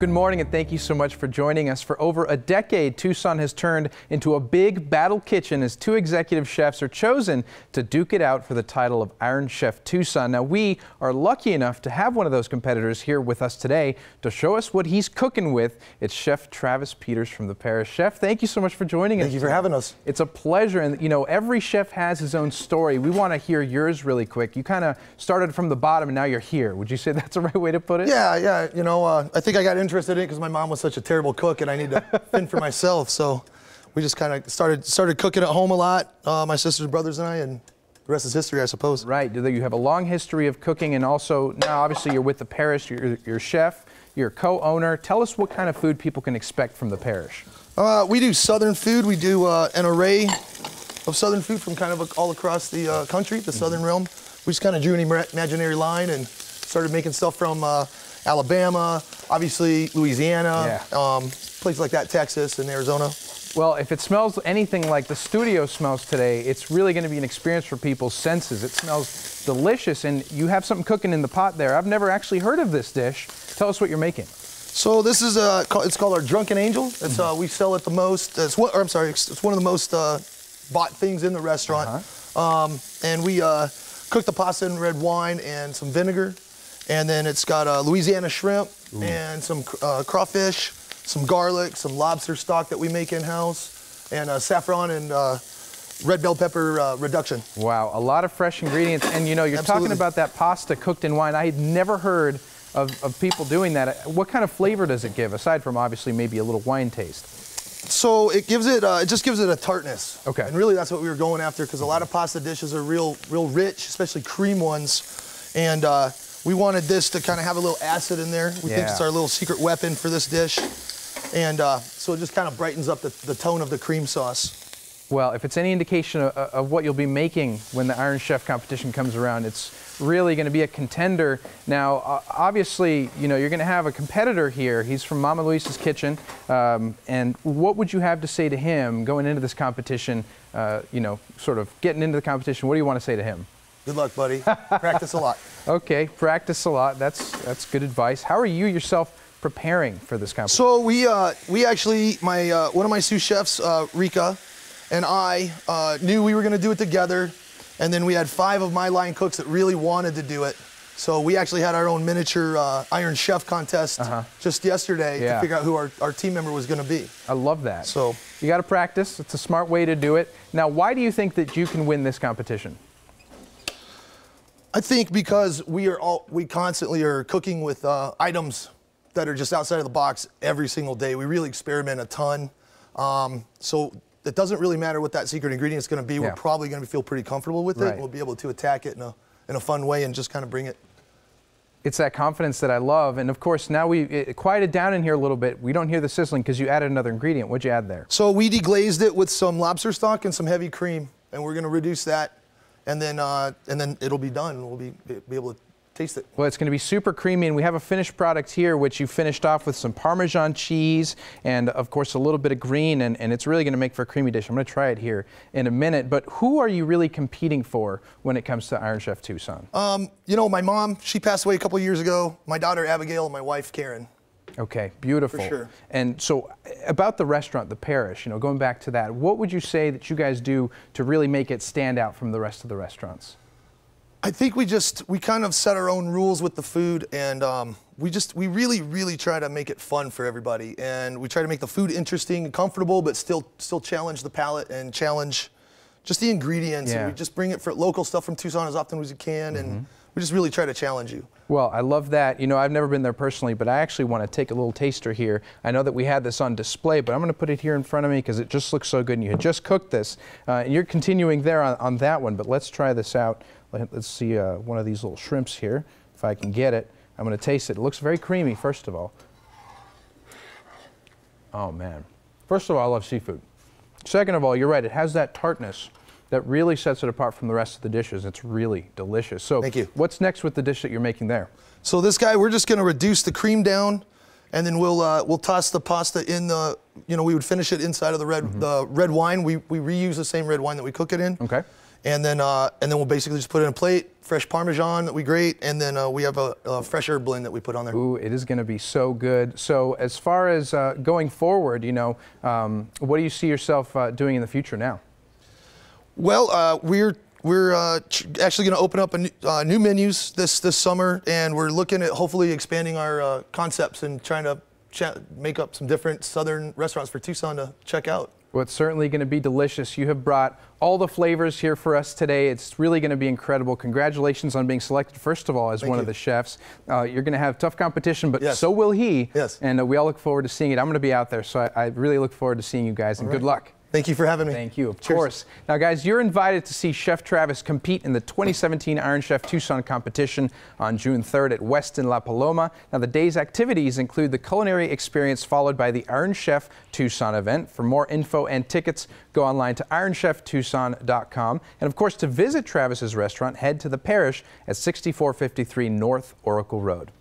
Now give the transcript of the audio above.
Good morning and thank you so much for joining us. For over a decade, Tucson has turned into a big battle kitchen as two executive chefs are chosen to duke it out for the title of Iron Chef Tucson. Now, we are lucky enough to have one of those competitors here with us today to show us what he's cooking with. It's Chef Travis Peters from The Parish. Chef, thank you so much for joining us. Thank you for having us. It's a pleasure, and you know, every chef has his own story. We want to hear yours really quick. You kind of started from the bottom and now you're here. Would you say that's the right way to put it? Yeah. You know, I think I got interested in it because my mom was such a terrible cook and I need to fend for myself. So we just kind of started cooking at home a lot, my sisters, brothers, and I, and the rest is history, I suppose. Right. You have a long history of cooking, and also now obviously you're with The Parish. You're chef, you're co-owner. Tell us what kind of food people can expect from The Parish. We do Southern food. We do an array of Southern food from kind of all across the country, the Southern realm. We just kind of drew an imaginary line and started making stuff from Alabama, obviously Louisiana, places like that, Texas and Arizona. Well, if it smells anything like the studio smells today, it's really going to be an experience for people's senses. It smells delicious, and you have something cooking in the pot there. I've never actually heard of this dish. Tell us what you're making. So this is it's called our Drunken Angel. It's we sell it the most. It's one of the most bought things in the restaurant. And we cook the pasta in red wine and some vinegar. And then it's got Louisiana shrimp and some crawfish, some garlic, some lobster stock that we make in-house, and saffron and red bell pepper reduction. Wow, a lot of fresh ingredients. And you know, you're talking about that pasta cooked in wine. I had never heard of people doing that. What kind of flavor does it give, aside from obviously maybe a little wine taste? So it gives it, it just gives it a tartness. Okay. And really that's what we were going after, because a lot of pasta dishes are real rich, especially cream ones. And we wanted this to kind of have a little acid in there. We think it's our little secret weapon for this dish. And so it just kind of brightens up the tone of the cream sauce. Well, if it's any indication of what you'll be making when the Iron Chef competition comes around, it's really going to be a contender. Now, obviously, you know, you're going to have a competitor here. He's from Mama Luisa's Kitchen. And what would you have to say to him going into this competition, you know, sort of getting into the competition? What do you want to say to him? Good luck, buddy. Practice a lot. Okay, practice a lot. That's good advice. How are you yourself preparing for this competition? So we actually, one of my sous chefs, Rika, and I knew we were going to do it together, and then we had 5 of my line cooks that really wanted to do it. So we actually had our own miniature Iron Chef contest just yesterday to figure out who our team member was going to be. I love that. So you got to practice. It's a smart way to do it. Now, why do you think that you can win this competition? I think because we constantly are cooking with items that are just outside of the box every single day. We really experiment a ton. So it doesn't really matter what that secret ingredient is going to be. We're probably going to feel pretty comfortable with it. We'll be able to attack it in a fun way and just kind of bring it. It's that confidence that I love. And of course, now we quieted down in here a little bit. We don't hear the sizzling because you added another ingredient. What'd you add there? So we deglazed it with some lobster stock and some heavy cream, and we're going to reduce that. And then it'll be done, and we'll be able to taste it. Well, it's going to be super creamy, and we have a finished product here, which you finished off with some Parmesan cheese and, of course, a little bit of green, and it's really going to make for a creamy dish. I'm going to try it here in a minute, but who are you really competing for when it comes to Iron Chef Tucson? You know, my mom, she passed away a couple years ago, my daughter Abigail, and my wife Karen. Okay, beautiful. For sure. And so about the restaurant, The Parish, you know, going back to that, what would you say that you guys do to really make it stand out from the rest of the restaurants? I think we kind of set our own rules with the food, and we really try to make it fun for everybody, and we try to make the food interesting and comfortable, but still challenge the palate and challenge just the ingredients. And we just bring it for local stuff from Tucson as often as we can, and we just really try to challenge you. Well, I love that. You know, I've never been there personally, but I actually want to take a little taster here. I know that we had this on display, but I'm going to put it here in front of me because it just looks so good, and you had just cooked this. And you're continuing there on that one, but let's try this out. Let's see one of these little shrimps here, if I can get it. I'm going to taste it. It looks very creamy, first of all. Oh, man. First of all, I love seafood. Second of all, you're right. It has that tartness that really sets it apart from the rest of the dishes. It's really delicious. So thank you. What's next with the dish that you're making there? So this guy, we're just going to reduce the cream down, and then we'll toss the pasta in the, you know, we would finish it inside of the red wine. We reuse the same red wine that we cook it in. Okay. and then we'll basically just put it in a plate. Fresh Parmesan that we grate, and then we have a fresh herb blend that we put on there. Ooh, it is going to be so good. So as far as going forward, you know, what do you see yourself doing in the future now? Well, we're actually going to open up a new menus this summer, and we're looking at hopefully expanding our concepts and trying to make up some different southern restaurants for Tucson to check out. Well, it's certainly going to be delicious. You have brought all the flavors here for us today. It's really going to be incredible. Congratulations on being selected, first of all, as one of the chefs. You're going to have tough competition, but so will he. Yes. And we all look forward to seeing it. I'm going to be out there, so I really look forward to seeing you guys, and good luck. Thank you for having me. Thank you, of course. Now, guys, you're invited to see Chef Travis compete in the 2017 Iron Chef Tucson competition on June 3rd at Westin La Paloma. Now, the day's activities include the culinary experience followed by the Iron Chef Tucson event. For more info and tickets, go online to ironcheftucson.com. And, of course, to visit Travis's restaurant, head to the Parish at 6453 North Oracle Road.